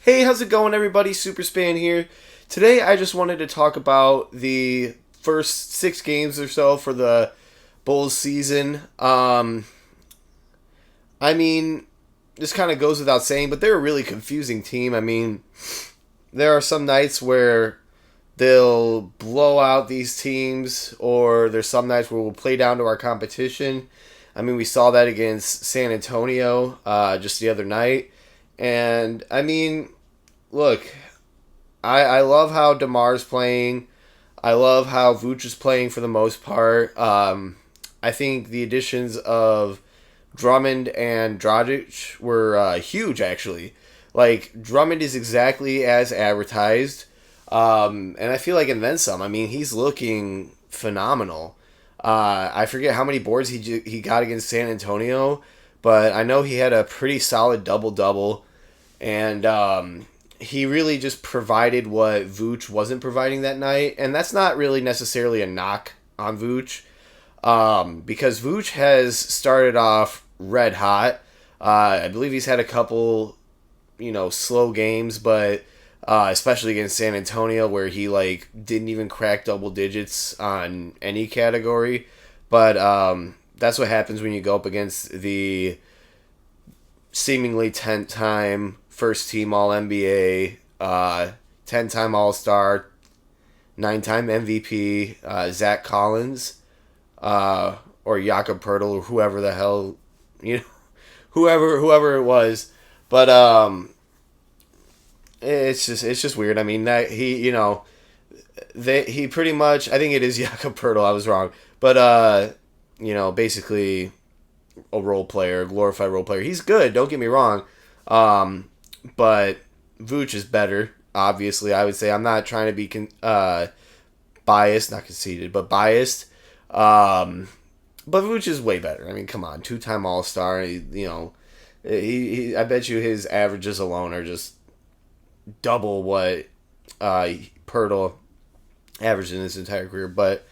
Hey, how's it going, everybody? Superspan here. Today, I just wanted to talk about the first 6 games or so for the Bulls season. I mean, this kind of goes without saying, but they're a really confusing team. I mean, there are some nights where they'll blow out these teams, or there's some nights where we'll play down to our competition. I mean, we saw that against San Antonio just the other night. And, I mean, look, I love how DeMar's playing. I love how Vooch is playing for the most part. I think the additions of Drummond and Dragic were huge, actually. Like, Drummond is exactly as advertised. And I feel like and then some. I mean, he's looking phenomenal. I forget how many boards he got against San Antonio, but I know he had a pretty solid double double, and he really just provided what Vooch wasn't providing that night, and that's not really necessarily a knock on Vooch, because Vooch has started off red hot. I believe he's had a couple, slow games, but especially against San Antonio, where he didn't even crack double digits on any category. But that's what happens when you go up against the seemingly 10-time first team All NBA, 10-time All Star, 9-time MVP, Zach Collins, or Jakob Pertl, or whoever the hell, whoever it was. But it's just weird. I mean, that he pretty much, I think it is Jakob Pertl. I was wrong, but basically a role player, a glorified role player. He's good. Don't get me wrong, but Vooch is better. Obviously, I would say I'm not trying to be biased, not conceited, but biased. But Vooch is way better. I mean, come on, 2-time All Star. I bet you his averages alone are just double what Pirtle averaged in his entire career. But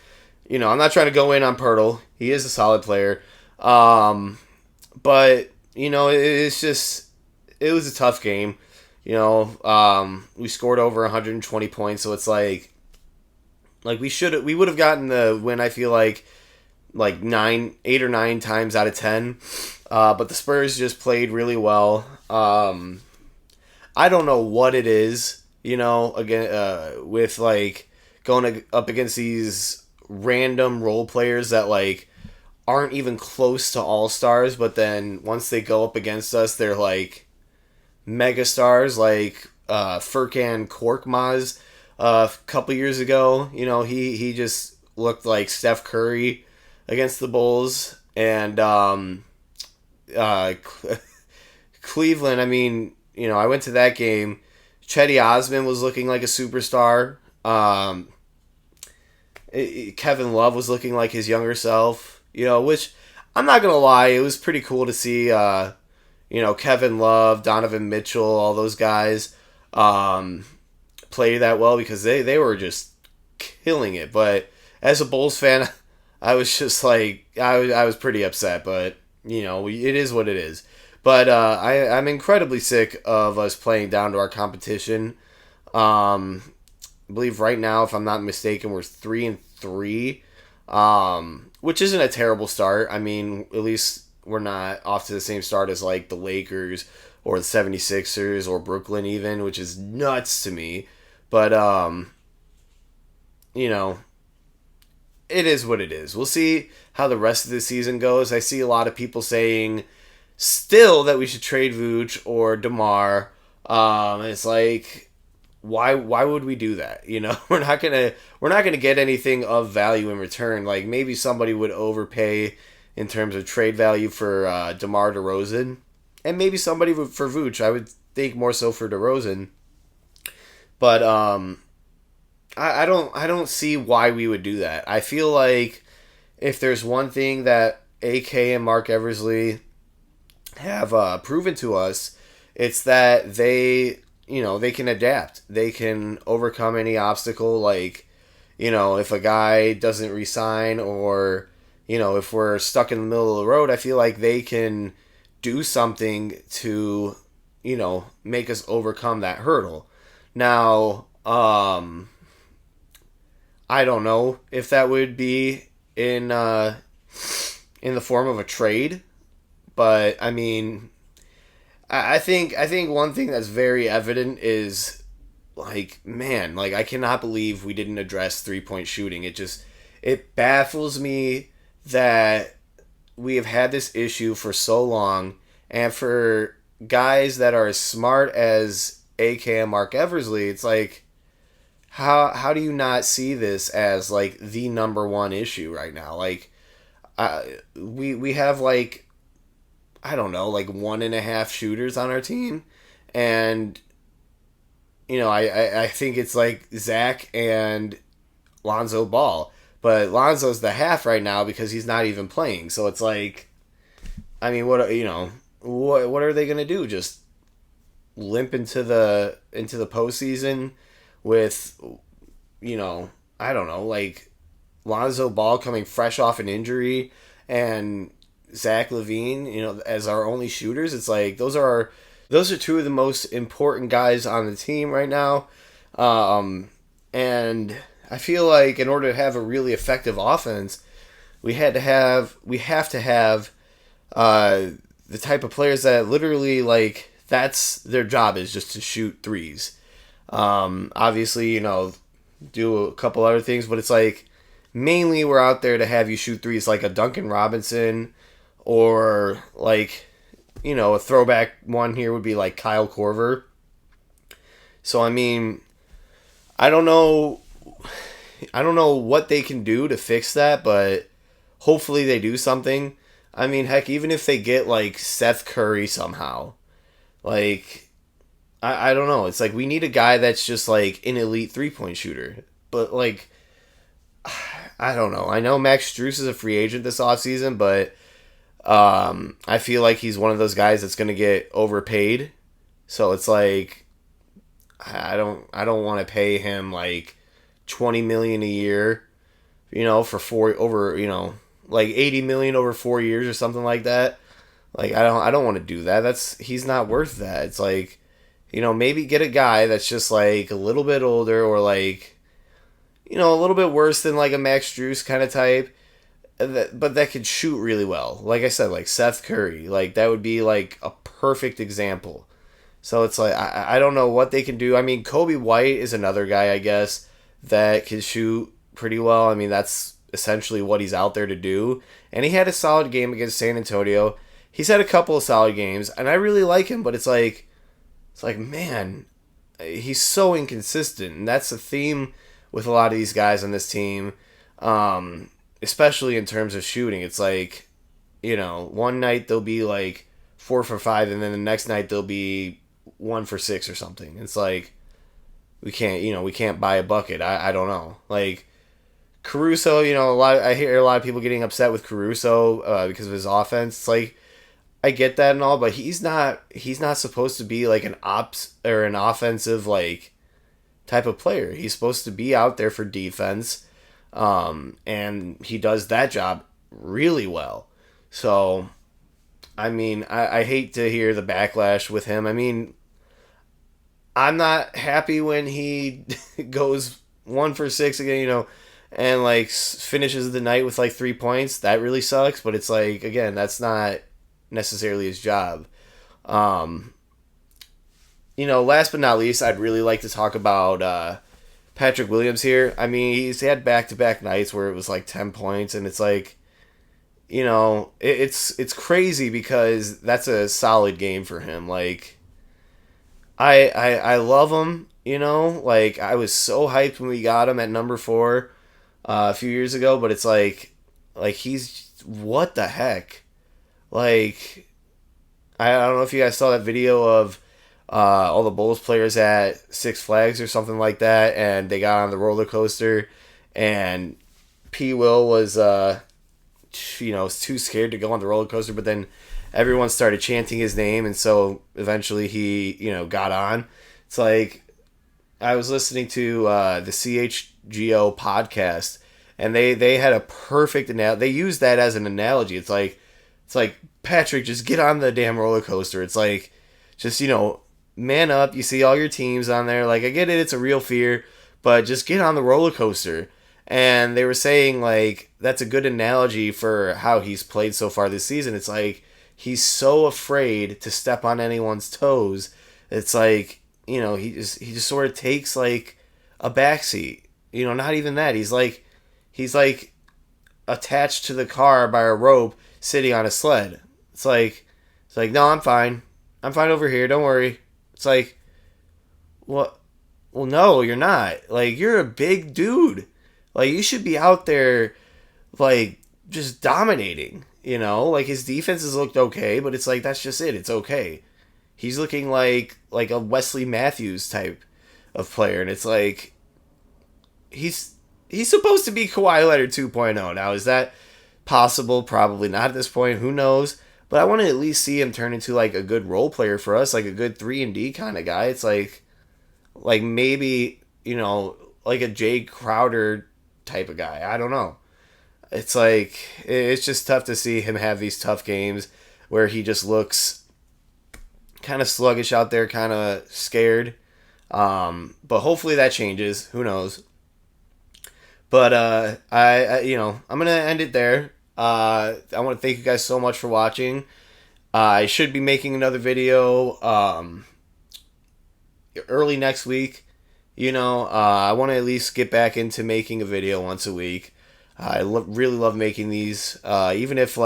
I'm not trying to go in on Pirtle. He is a solid player. But it was a tough game. We scored over 120 points, so it's like we would have gotten the win. I feel like 8 or 9 times out of 10. But the Spurs just played really well. I don't know what it is, again, with going up against these random role players that aren't even close to all stars, but then once they go up against us, they're mega stars, Furkan Korkmaz a couple years ago. He just looked like Steph Curry against the Bulls, and Cleveland. I mean, I went to that game. Chetty Osman was looking like a superstar. Kevin Love was looking like his younger self. Which I'm not gonna lie, it was pretty cool to see. Kevin Love, Donovan Mitchell, all those guys play that well, because they were just killing it. But as a Bulls fan, I was just I was pretty upset. But it is what it is. But I'm incredibly sick of us playing down to our competition. I believe right now, if I'm not mistaken, we're 3-3, which isn't a terrible start. I mean, at least we're not off to the same start as the Lakers or the 76ers or Brooklyn even, which is nuts to me. But it is what it is. We'll see how the rest of the season goes. I see a lot of people saying still that we should trade Vooch or DeMar. It's why would we do that? We're not gonna get anything of value in return. Maybe somebody would overpay in terms of trade value for DeMar DeRozan, and maybe somebody for Vooch. I would think more so for DeRozan, but I don't see why we would do that. I feel like if there's one thing that AK and Mark Eversley have proven to us, it's that they can adapt. They can overcome any obstacle. If a guy doesn't resign, or if we're stuck in the middle of the road, I feel like they can do something to make us overcome that hurdle. Now, I don't know if that would be in the form of a trade, but I mean, I think one thing that's very evident is like, man, like I cannot believe we didn't address 3-point shooting. It baffles me that we have had this issue for so long, and for guys that are as smart as AK and Mark Eversley, it's like, how do you not see this as like the number one issue right now? Like, we have like, I don't know, like 1.5 shooters on our team, and I think it's like Zach and Lonzo Ball, but Lonzo's the half right now because he's not even playing. So it's like, I mean, what are they gonna do? Just limp into the postseason with, I don't know, like Lonzo Ball coming fresh off an injury and Zach LaVine, as our only shooters. It's like those are two of the most important guys on the team right now. And I feel like in order to have a really effective offense, we have to have the type of players that literally, like, that's their job, is just to shoot threes. Obviously, do a couple other things, but it's like mainly we're out there to have you shoot threes, like a Duncan Robinson, or like, a throwback one here would be like Kyle Korver. So I mean, I don't know what they can do to fix that, but hopefully they do something. I mean, heck, even if they get like Seth Curry somehow, like, I don't know. It's like we need a guy that's just like an elite 3-point shooter. But like, I don't know. I know Max Strus is a free agent this offseason, but I feel like he's one of those guys that's going to get overpaid. So it's like, I don't want to pay him like $20 million a year, for like $80 million over 4 years or something like that. Like, I don't want to do that. He's not worth that. It's like, maybe get a guy that's just like a little bit older, or like, a little bit worse than like a Max Strus kind of type, but that could shoot really well. Like I said, like Seth Curry, like that would be like a perfect example. So it's like, I don't know what they can do. I mean, Kobe White is another guy, I guess, that can shoot pretty well. I mean, that's essentially what he's out there to do. And he had a solid game against San Antonio. He's had a couple of solid games, and I really like him, but it's like, man, he's so inconsistent. And that's the theme with a lot of these guys on this team, especially in terms of shooting. It's like, one night they'll be like 4 for 5, and then the next night they'll be 1 for 6 or something. It's like, we can't buy a bucket. I don't know. Like, Caruso, I hear a lot of people getting upset with Caruso because of his offense. It's like, I get that and all, but he's not supposed to be like an ops or an offensive like type of player. He's supposed to be out there for defense, and he does that job really well. So, I mean, I hate to hear the backlash with him. I mean, I'm not happy when he goes 1 for 6 again, and like finishes the night with like 3 points. That really sucks, but it's like, again, that's not necessarily his job. Last but not least, I'd really like to talk about Patrick Williams here. I mean, he's had back-to-back nights where it was like 10 points, and it's like, it's crazy because that's a solid game for him. Like, I love him, like I was so hyped when we got him at number 4 a few years ago, but it's like he's, what the heck? Like, I don't know if you guys saw that video of all the Bulls players at Six Flags or something like that, and they got on the roller coaster, and P. Will was, was too scared to go on the roller coaster, but then everyone started chanting his name, and so eventually he, got on. It's like, I was listening to the CHGO podcast, and they had a perfect analogy. They used that as an analogy. It's like, Patrick, just get on the damn roller coaster. It's like, just, man up. You see all your teams on there. Like, I get it, it's a real fear, but just get on the roller coaster. And they were saying, like, that's a good analogy for how he's played so far this season. It's like he's so afraid to step on anyone's toes. It's like, he just sort of takes like a backseat. Not even that. He's like attached to the car by a rope, sitting on a sled. It's like no, I'm fine. I'm fine over here. Don't worry. It's like, what? Well, no, you're not. Like, you're a big dude. Like, you should be out there, like, just dominating. Like, his defenses looked okay, but it's like that's just it. It's okay. He's looking like a Wesley Matthews type of player, and it's like he's he's supposed to be Kawhi Leonard 2.0. Now, is that possible? Probably not at this point. Who knows? But I want to at least see him turn into like a good role player for us, like a good 3-and-D kind of guy. It's like maybe, like a Jay Crowder type of guy. I don't know. It's like it's just tough to see him have these tough games where he just looks kind of sluggish out there, kind of scared. But hopefully that changes. Who knows? But I'm gonna end it there. I want to thank you guys so much for watching. I should be making another video early next week. I want to at least get back into making a video once a week. I really love making these, even if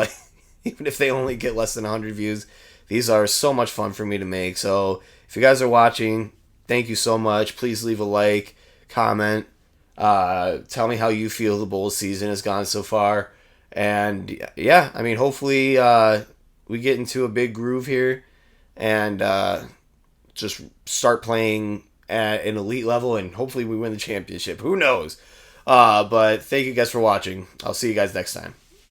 even if they only get less than 100 views. These are so much fun for me to make. So if you guys are watching, thank you so much. Please leave a like, comment, tell me how you feel the Bulls season has gone so far. And yeah, I mean, hopefully we get into a big groove here and just start playing at an elite level, and hopefully we win the championship. Who knows? But thank you guys for watching. I'll see you guys next time.